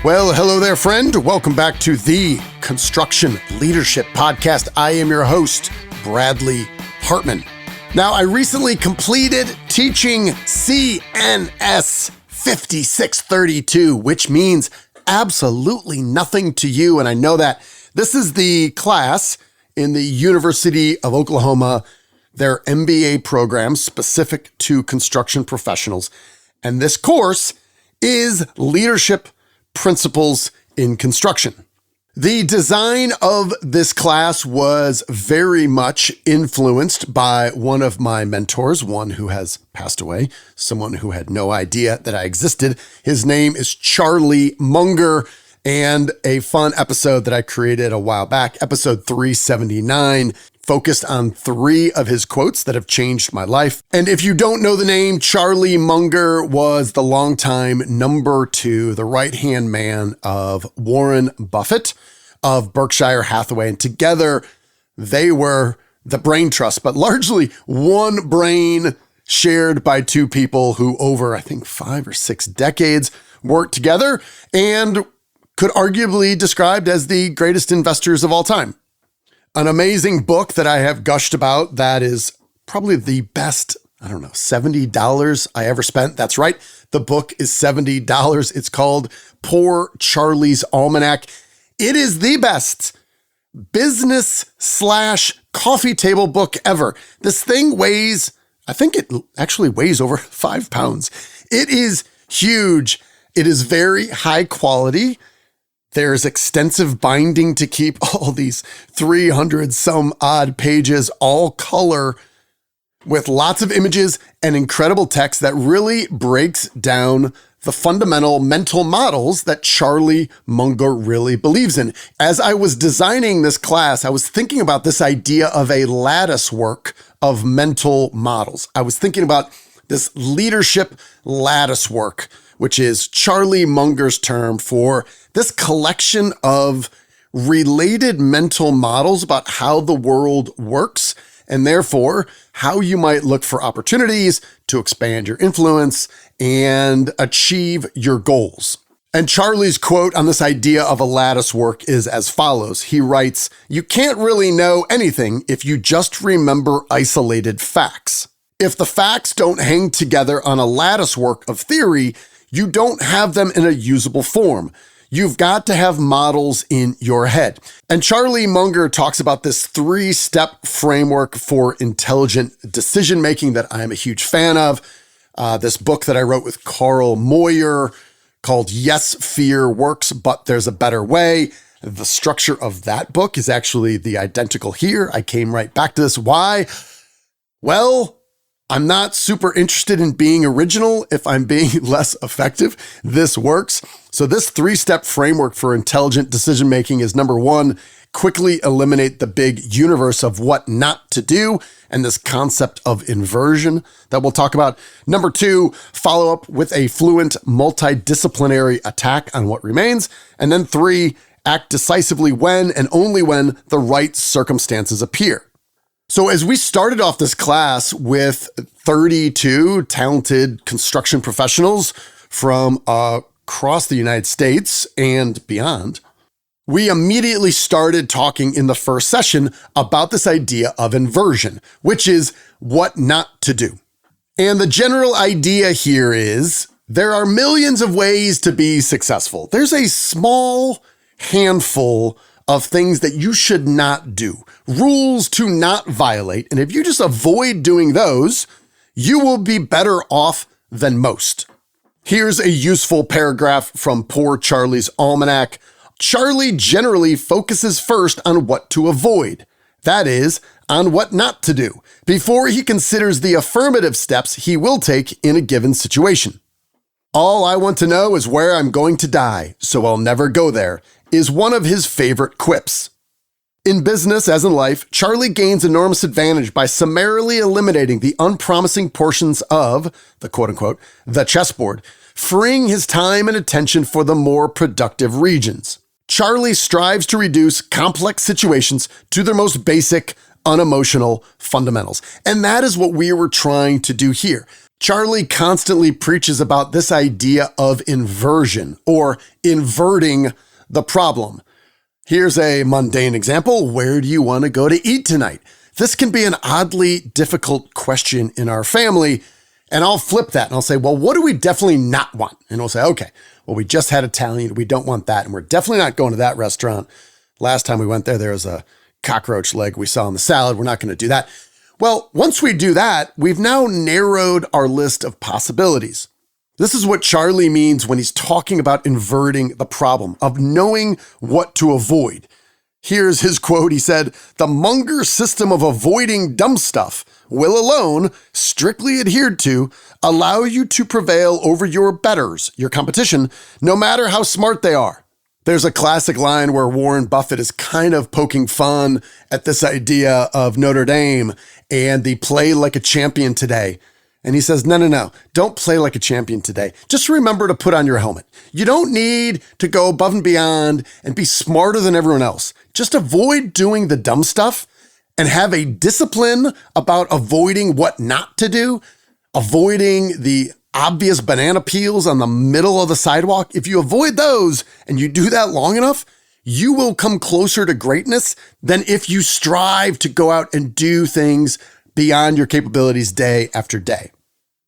Well, hello there, friend. Welcome back to the Construction Leadership Podcast. I am your host, Bradley Hartmann. Now, I recently completed teaching CNS 5632, which means absolutely nothing to you. And I know that this is the class in the University of Oklahoma, their MBA program specific to construction professionals. And this course is Leadership Principles in Construction. The design of this class was very much influenced by one of my mentors, one who has passed away, someone who had no idea that I existed. His name is Charlie Munger, and a fun episode that I created a while back, episode 379, focused on 3 of his quotes that have changed my life. And if you don't know the name, Charlie Munger was the longtime number 2, the right-hand man of Warren Buffett of Berkshire Hathaway. And together they were the brain trust, but largely one brain shared by 2 people who over, I think, 5 or 6 decades worked together and could arguably be described as the greatest investors of all time. An amazing book that I have gushed about that is probably the best, $70 I ever spent. That's right. The book is $70. It's called Poor Charlie's Almanac. It is the best business/coffee table book ever. This thing weighs, I think it actually weighs over 5 pounds. It is huge. It is very high quality. There's extensive binding to keep all these 300 some odd pages, all color, with lots of images and incredible text that really breaks down the fundamental mental models that Charlie Munger really believes in. As I was designing this class, I was thinking about this idea of a lattice work of mental models. I was thinking about this leadership lattice work, which is Charlie Munger's term for this collection of related mental models about how the world works, and therefore how you might look for opportunities to expand your influence and achieve your goals. And Charlie's quote on this idea of a lattice work is as follows. He writes, "You can't really know anything if you just remember isolated facts. If the facts don't hang together on a lattice work of theory, you don't have them in a usable form. You've got to have models in your head." And Charlie Munger talks about this 3-step framework for intelligent decision-making that I'm a huge fan of. This book that I wrote with Carl Moyer called Yes, Fear Works, But There's a Better Way. The structure of that book is actually the identical here. I came right back to this. Why? Well, I'm not super interested in being original if I'm being less effective. This works. So this 3-step framework for intelligent decision-making is number 1, quickly eliminate the big universe of what not to do and this concept of inversion that we'll talk about. Number 2, follow up with a fluent multidisciplinary attack on what remains. And then 3, act decisively when and only when the right circumstances appear. So as we started off this class with 32 talented construction professionals from across the United States and beyond, we immediately started talking in the first session about this idea of inversion, which is what not to do. And the general idea here is there are millions of ways to be successful. There's a small handful of things that you should not do, rules to not violate. And if you just avoid doing those, you will be better off than most. Here's a useful paragraph from Poor Charlie's Almanac. Charlie generally focuses first on what to avoid, that is, on what not to do, before he considers the affirmative steps he will take in a given situation. All I want to know is where I'm going to die, so I'll never go there, is one of his favorite quips. In business, as in life, Charlie gains enormous advantage by summarily eliminating the unpromising portions of the quote-unquote, the chessboard, freeing his time and attention for the more productive regions. Charlie strives to reduce complex situations to their most basic, unemotional fundamentals. And that is what we were trying to do here. Charlie constantly preaches about this idea of inversion or inverting the problem. Here's a mundane example. Where do you want to go to eat tonight? This can be an oddly difficult question in our family. And I'll flip that and I'll say, well, what do we definitely not want? And we'll say, okay, well, we just had Italian. We don't want that. And we're definitely not going to that restaurant. Last time we went there, there was a cockroach leg we saw in the salad. We're not going to do that. Well, once we do that, we've now narrowed our list of possibilities. This is what Charlie means when he's talking about inverting the problem, of knowing what to avoid. Here's his quote. He said, "The Munger system of avoiding dumb stuff will alone, strictly adhered to, allow you to prevail over your betters, your competition, no matter how smart they are." There's a classic line where Warren Buffett is kind of poking fun at this idea of Notre Dame and the play like a champion today. And he says, no, don't play like a champion today. Just remember to put on your helmet. You don't need to go above and beyond and be smarter than everyone else. Just avoid doing the dumb stuff and have a discipline about avoiding what not to do, avoiding the obvious banana peels on the middle of the sidewalk. If you avoid those and you do that long enough, you will come closer to greatness than if you strive to go out and do things beyond your capabilities day after day.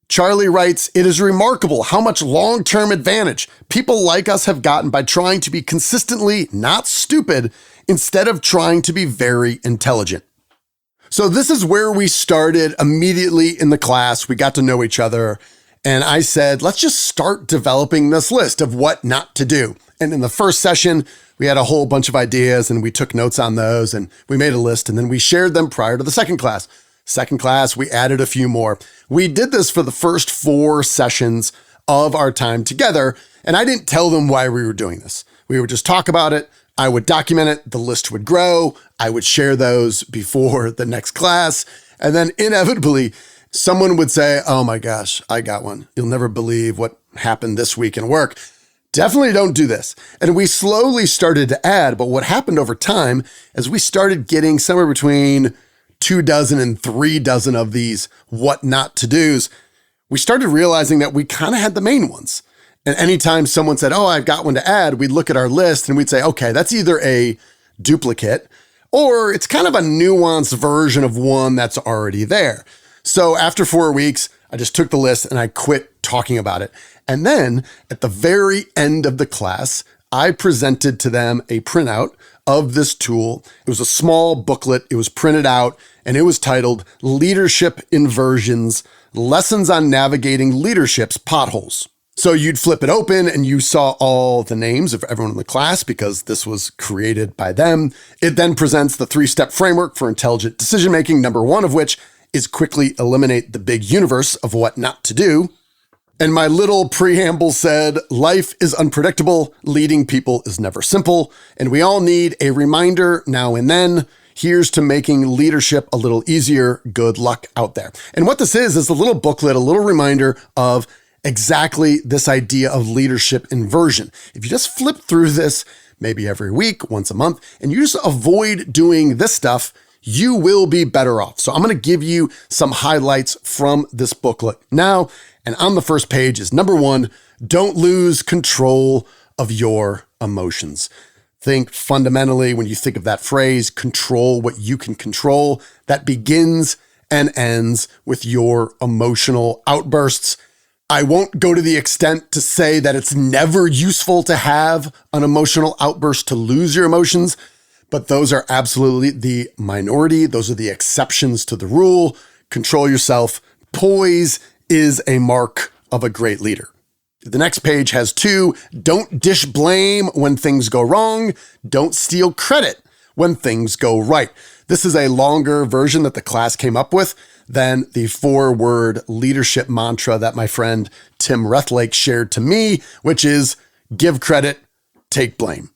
Charlie writes, "It is remarkable how much long-term advantage people like us have gotten by trying to be consistently not stupid instead of trying to be very intelligent." So this is where we started immediately in the class. We got to know each other. And I said, let's just start developing this list of what not to do. And in the first session, we had a whole bunch of ideas and we took notes on those and we made a list and then we shared them prior to the second class. Second class, we added a few more. We did this for the first 4 sessions of our time together. And I didn't tell them why we were doing this. We would just talk about it. I would document it. The list would grow. I would share those before the next class. And then inevitably, someone would say, oh my gosh, I got one. You'll never believe what happened this week in work. Definitely don't do this. And we slowly started to add, but what happened over time is we started getting somewhere between 24 and 36 of these what not to do's. We started realizing that we kind of had the main ones. And anytime someone said, oh, I've got one to add, we'd look at our list and we'd say, okay, that's either a duplicate or it's kind of a nuanced version of one that's already there. So after 4 weeks, I just took the list and I quit talking about it. And then at the very end of the class, I presented to them a printout of this tool. It was a small booklet. It was printed out and it was titled Leadership Inversions, Lessons on Navigating Leadership's Potholes. So you'd flip it open and you saw all the names of everyone in the class because this was created by them. It then presents the 3-step framework for intelligent decision-making, number 1 of which is quickly eliminate the big universe of what not to do. And my little preamble said, life is unpredictable, leading people is never simple, and we all need a reminder now and then. Here's to making leadership a little easier. Good luck out there. And what this is a little booklet, a little reminder of exactly this idea of leadership inversion. If you just flip through this, maybe every week, once a month, and you just avoid doing this stuff, you will be better off. So I'm going to give you some highlights from this booklet now. And on the first page is number 1, don't lose control of your emotions. Think fundamentally, when you think of that phrase, control what you can control, that begins and ends with your emotional outbursts. I won't go to the extent to say that it's never useful to have an emotional outburst to lose your emotions, but those are absolutely the minority. Those are the exceptions to the rule. Control yourself. Poise is a mark of a great leader. The next page has 2. Don't dish blame when things go wrong. Don't steal credit when things go right. This is a longer version that the class came up with than the 4-word leadership mantra that my friend Tim Rethlake shared to me, which is give credit, take blame.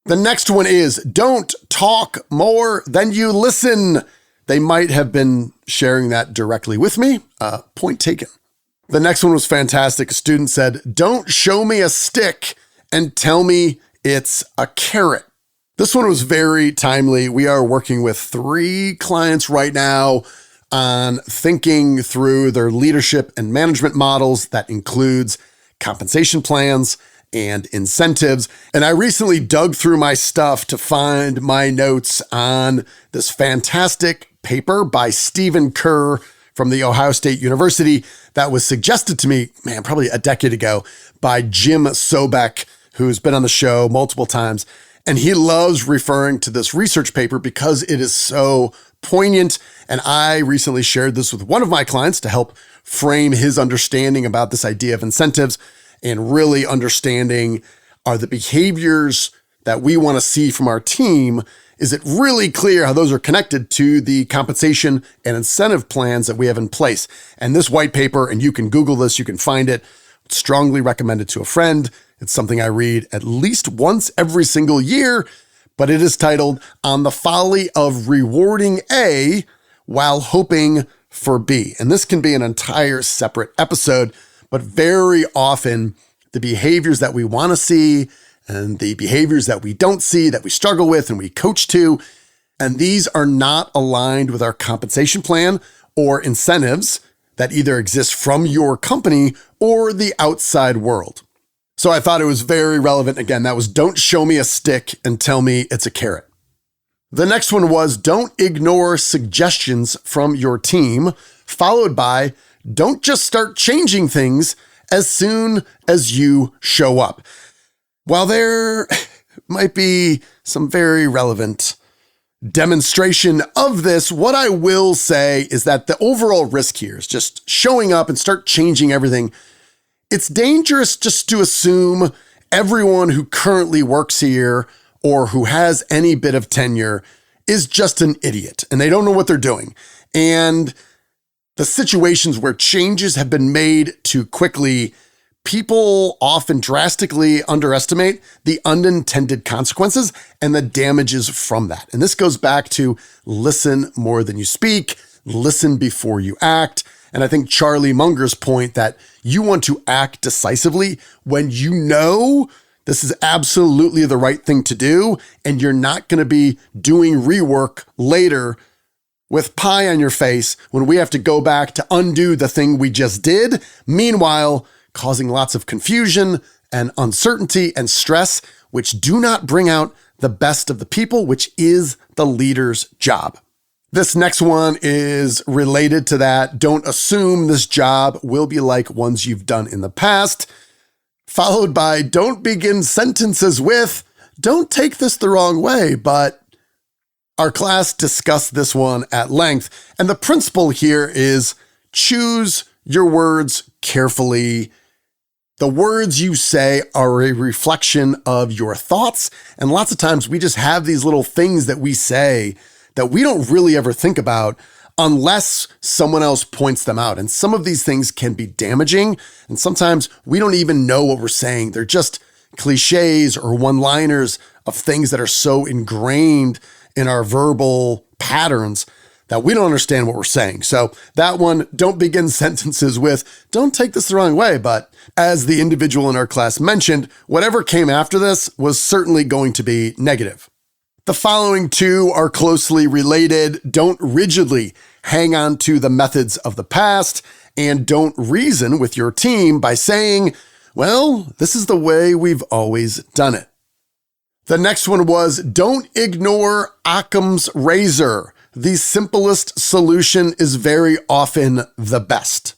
The next one is don't talk more than you listen. They might have been sharing that directly with me. Point taken. The next one was fantastic. A student said, don't show me a stick and tell me it's a carrot. This one was very timely. We are working with 3 clients right now on thinking through their leadership and management models. That includes compensation plans and incentives. And I recently dug through my stuff to find my notes on this fantastic paper by Stephen Kerr from the Ohio State University that was suggested to me, probably a decade ago by Jim Sobek, who's been on the show multiple times. And he loves referring to this research paper because it is so poignant. And I recently shared this with one of my clients to help frame his understanding about this idea of incentives and really understanding, are the behaviors that we want to see from our team, is it really clear how those are connected to the compensation and incentive plans that we have in place? And this white paper, and you can Google this, you can find it, strongly recommend it to a friend. It's something I read at least once every single year, but it is titled On the Folly of Rewarding A While Hoping for B. And this can be an entire separate episode, but very often the behaviors that we want to see and the behaviors that we don't see, that we struggle with and we coach to, and these are not aligned with our compensation plan or incentives that either exist from your company or the outside world. So I thought it was very relevant. Again, that was don't show me a stick and tell me it's a carrot. The next one was don't ignore suggestions from your team, followed by don't just start changing things as soon as you show up. While there might be some very relevant demonstration of this, what I will say is that the overall risk here is just showing up and start changing everything. It's dangerous just to assume everyone who currently works here or who has any bit of tenure is just an idiot and they don't know what they're doing. And the situations where changes have been made too quickly, people often drastically underestimate the unintended consequences and the damages from that. And this goes back to listen more than you speak, listen before you act. And I think Charlie Munger's point that you want to act decisively when you know this is absolutely the right thing to do, and you're not going to be doing rework later with pie on your face when we have to go back to undo the thing we just did, meanwhile causing lots of confusion and uncertainty and stress, which do not bring out the best of the people, which is the leader's job. This next one is related to that. Don't assume this job will be like ones you've done in the past, followed by don't begin sentences with, don't take this the wrong way, but our class discussed this one at length. And the principle here is choose your words carefully. The words you say are a reflection of your thoughts. And lots of times we just have these little things that we say that we don't really ever think about unless someone else points them out. And some of these things can be damaging. And sometimes we don't even know what we're saying. They're just cliches or one-liners of things that are so ingrained in our verbal patterns that we don't understand what we're saying. So that one, don't begin sentences with, don't take this the wrong way. But as the individual in our class mentioned, whatever came after this was certainly going to be negative. The following two are closely related. Don't rigidly hang on to the methods of the past, and don't reason with your team by saying, well, this is the way we've always done it. The next one was don't ignore Occam's razor. The simplest solution is very often the best.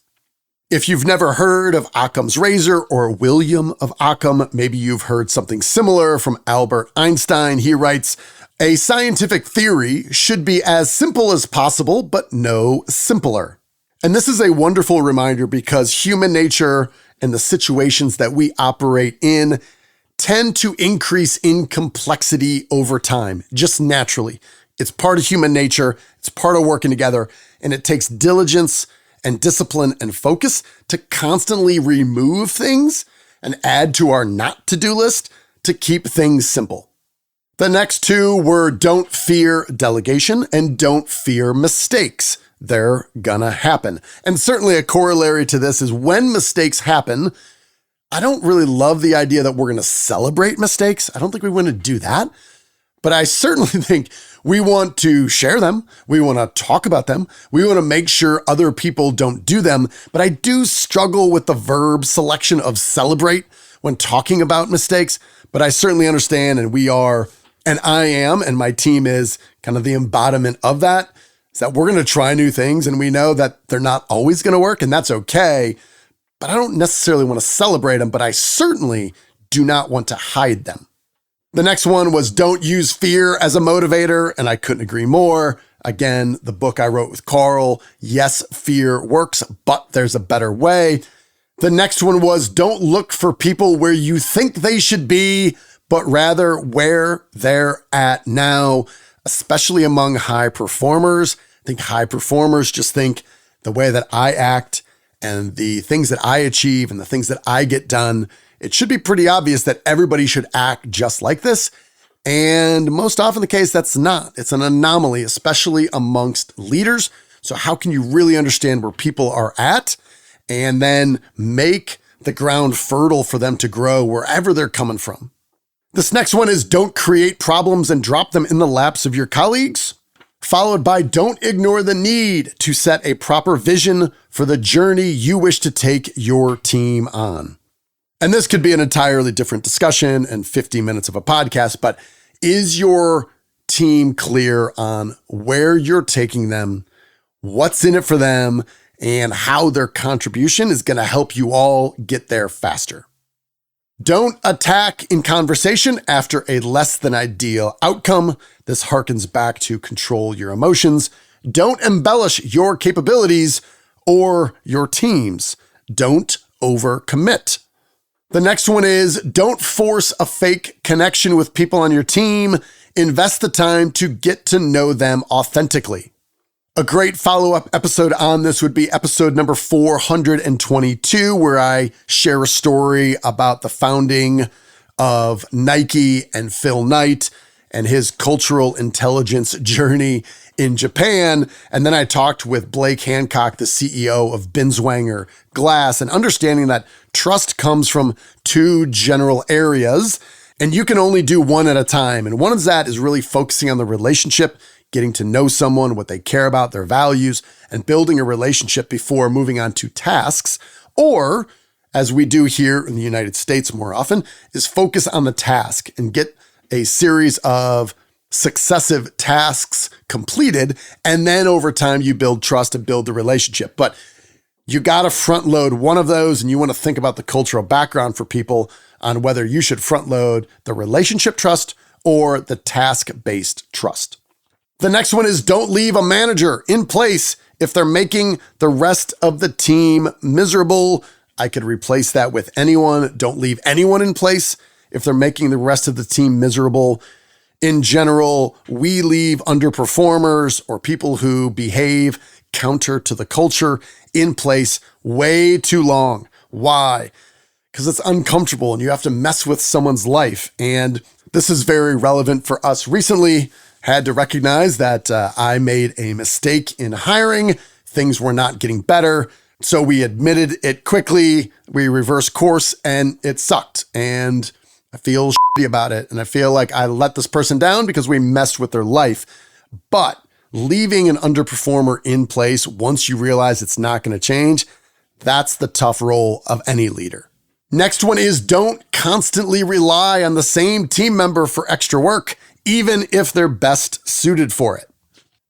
If you've never heard of Occam's razor or William of Occam, maybe you've heard something similar from Albert Einstein. He writes, a scientific theory should be as simple as possible, but no simpler. And this is a wonderful reminder because human nature and the situations that we operate in tend to increase in complexity over time, just naturally. It's part of human nature, it's part of working together, and it takes diligence and discipline and focus to constantly remove things and add to our not to-do list to keep things simple. The next two were don't fear delegation and don't fear mistakes. They're gonna happen. And certainly a corollary to this is when mistakes happen, I don't really love the idea that we're gonna celebrate mistakes. I don't think we want to do that. but I certainly think we want to share them. We want to talk about them. We want to make sure other people don't do them. But I do struggle with the verb selection of celebrate when talking about mistakes. But I certainly understand, and we are, and I am, and my team is kind of the embodiment of that, is that we're going to try new things, and we know that they're not always going to work, and that's okay. But I don't necessarily want to celebrate them, but I certainly do not want to hide them. The next one was don't use fear as a motivator, and I couldn't agree more. Again, the book I wrote with Carl, yes, fear works, but there's a better way. The next one was don't look for people where you think they should be, but rather where they're at now, especially among high performers. I think high performers just think the way that I act and the things that I achieve and the things that I get done, it should be pretty obvious that everybody should act just like this. And most often the case, that's not. It's an anomaly, especially amongst leaders. So how can you really understand where people are at and then make the ground fertile for them to grow wherever they're coming from? This next one is don't create problems and drop them in the laps of your colleagues, followed by don't ignore the need to set a proper vision for the journey you wish to take your team on. And this could be an entirely different discussion and 50 minutes of a podcast, but is your team clear on where you're taking them, what's in it for them, and how their contribution is going to help you all get there faster? Don't attack in conversation after a less than ideal outcome. This harkens back to control your emotions. Don't embellish your capabilities or your teams. Don't overcommit. The next one is don't force a fake connection with people on your team. Invest the time to get to know them authentically. A great follow-up episode on this would be episode number 422, where I share a story about the founding of Nike and Phil Knight and his cultural intelligence journey in Japan. And then I talked with Blake Hancock, the CEO of Binswanger Glass, and understanding that trust comes from two general areas, and you can only do one at a time. And one of that is really focusing on the relationship, getting to know someone, what they care about, their values, and building a relationship before moving on to tasks. Or, as we do here in the United States more often, is focus on the task and get a series of successive tasks completed. And then over time, you build trust and build the relationship. But you got to front load one of those, and you want to think about the cultural background for people on whether you should front load the relationship trust or the task-based trust. The next one is don't leave a manager in place if they're making the rest of the team miserable. I could replace that with anyone. Don't leave anyone in place if they're making the rest of the team miserable. In general, we leave underperformers or people who behave counter to the culture in place way too long. Why? Because it's uncomfortable and you have to mess with someone's life. And this is very relevant for us recently. Had to recognize that I made a mistake in hiring. Things were not getting better. So we admitted it quickly. We reversed course and it sucked. And I feel shitty about it. And I feel like I let this person down because we messed with their life. But leaving an underperformer in place once you realize it's not going to change, that's the tough role of any leader. Next one is don't constantly rely on the same team member for extra work, even if they're best suited for it.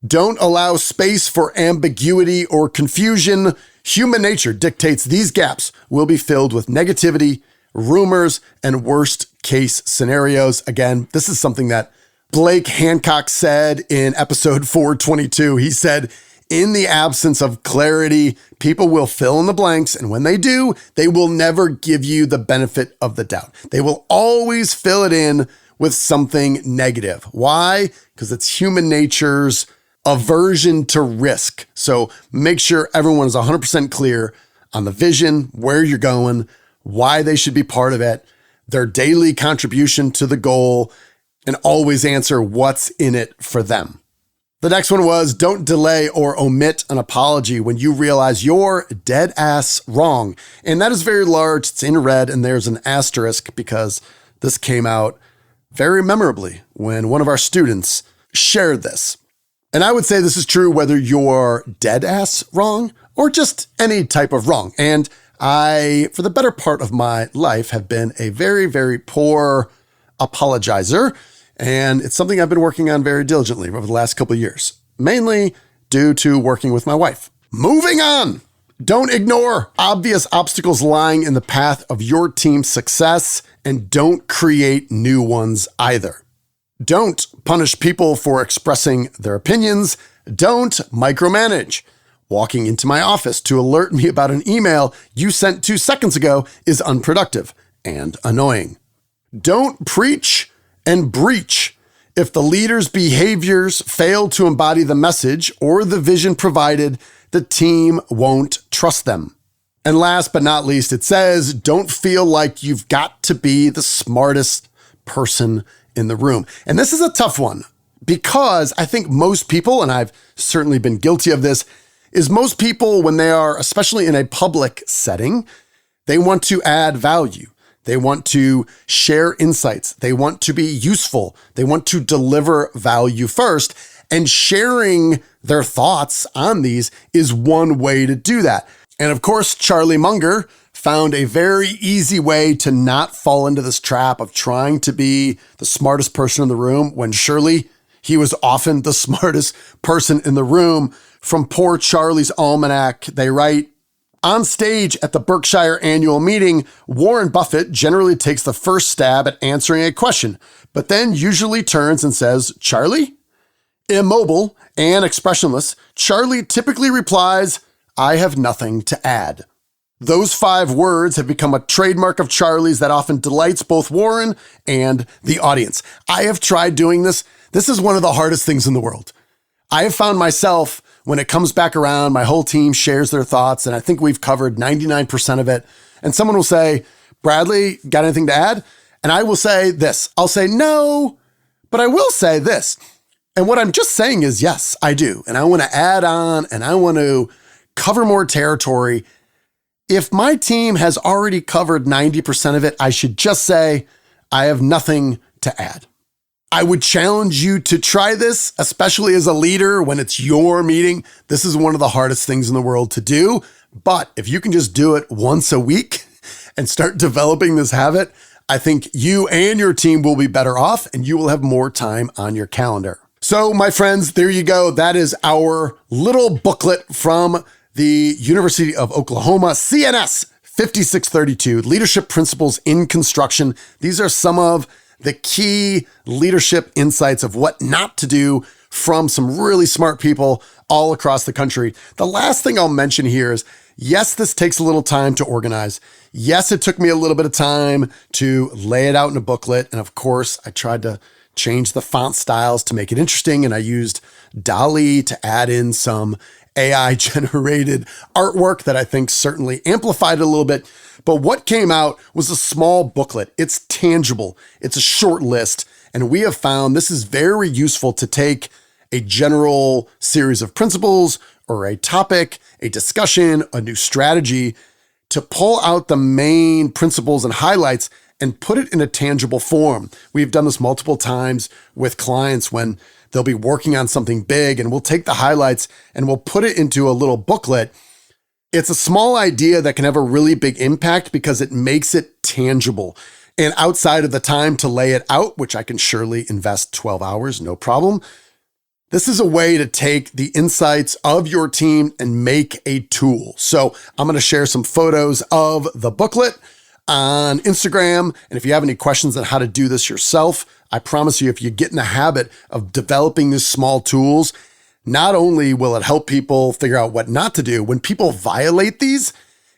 Don't allow space for ambiguity or confusion. Human nature dictates these gaps will be filled with negativity, rumors, and worst case scenarios. Again, this is something that Blake Hancock said in episode 422. He said, in the absence of clarity, people will fill in the blanks. And when they do, they will never give you the benefit of the doubt. They will always fill it in with something negative. Why? Because it's human nature's aversion to risk. So make sure everyone is 100% clear on the vision, where you're going, why they should be part of it, their daily contribution to the goal, and always answer what's in it for them. The next one was don't delay or omit an apology when you realize you're dead ass wrong. And that is very large. It's in red and there's an asterisk because this came out very memorably when one of our students shared this. And I would say this is true whether you're dead ass wrong or just any type of wrong. And I, for the better part of my life, have been a very, very poor apologizer. And it's something I've been working on very diligently over the last couple of years, mainly due to working with my wife. Moving on. Don't ignore obvious obstacles lying in the path of your team's success, and don't create new ones either. Don't punish people for expressing their opinions. Don't micromanage. Walking into my office to alert me about an email you sent 2 seconds ago is unproductive and annoying. Don't preach and breach. If the leader's behaviors fail to embody the message or the vision provided, the team won't trust them. And last but not least, it says, don't feel like you've got to be the smartest person in the room. And this is a tough one because I think most people, and I've certainly been guilty of this, is most people, when they are, especially in a public setting, they want to add value. They want to share insights. They want to be useful. They want to deliver value first. And sharing their thoughts on these is one way to do that. And of course, Charlie Munger found a very easy way to not fall into this trap of trying to be the smartest person in the room when surely he was often the smartest person in the room. From poor Charlie's Almanac, they write, on stage at the Berkshire annual meeting, Warren Buffett generally takes the first stab at answering a question, but then usually turns and says, Charlie? Immobile and expressionless, Charlie typically replies, I have nothing to add. Those 5 words have become a trademark of Charlie's that often delights both Warren and the audience. I have tried doing this. This is one of the hardest things in the world. I have found myself, when it comes back around, my whole team shares their thoughts, and I think we've covered 99% of it. And someone will say, Bradley, got anything to add? And I will say this. I'll say, no, but I will say this. And what I'm just saying is, yes, I do. And I want to add on, and I want to cover more territory. If my team has already covered 90% of it, I should just say, I have nothing to add. I would challenge you to try this, especially as a leader when it's your meeting. This is one of the hardest things in the world to do. But if you can just do it once a week and start developing this habit, I think you and your team will be better off and you will have more time on your calendar. So my friends, there you go. That is our little booklet from the University of Oklahoma, CNS 5632, Leadership Principles in Construction. These are some of the key leadership insights of what not to do from some really smart people all across the country. The last thing I'll mention here is, yes, this takes a little time to organize. Yes, it took me a little bit of time to lay it out in a booklet. And of course, I tried to change the font styles to make it interesting. And I used DALL-E to add in some AI-generated artwork that I think certainly amplified it a little bit. But what came out was a small booklet. It's tangible. It's a short list. And we have found this is very useful to take a general series of principles or a topic, a discussion, a new strategy, to pull out the main principles and highlights and put it in a tangible form. We've done this multiple times with clients when they'll be working on something big, and we'll take the highlights and we'll put it into a little booklet. It's a small idea that can have a really big impact because it makes it tangible. And outside of the time to lay it out, which I can surely invest 12 hours, no problem, this is a way to take the insights of your team and make a tool. So I'm going to share some photos of the booklet on Instagram. And if you have any questions on how to do this yourself, I promise you, if you get in the habit of developing these small tools, not only will it help people figure out what not to do, when people violate these,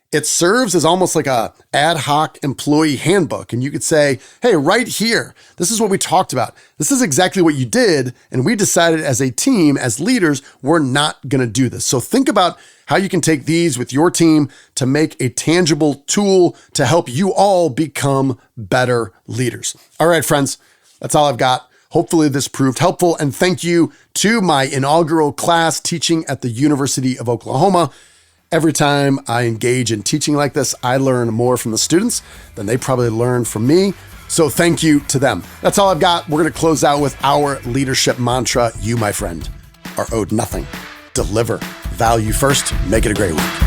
it serves as almost like a ad hoc employee handbook. And you could say, hey, right here, this is what we talked about. This is exactly what you did. And we decided as a team, as leaders, we're not going to do this. So think about how you can take these with your team to make a tangible tool to help you all become better leaders. All right, friends, that's all I've got. Hopefully this proved helpful. And thank you to my inaugural class teaching at the University of Oklahoma. Every time I engage in teaching like this, I learn more from the students than they probably learn from me. So thank you to them. That's all I've got. We're going to close out with our leadership mantra. You, my friend, are owed nothing. Deliver. Value first. Make it a great week.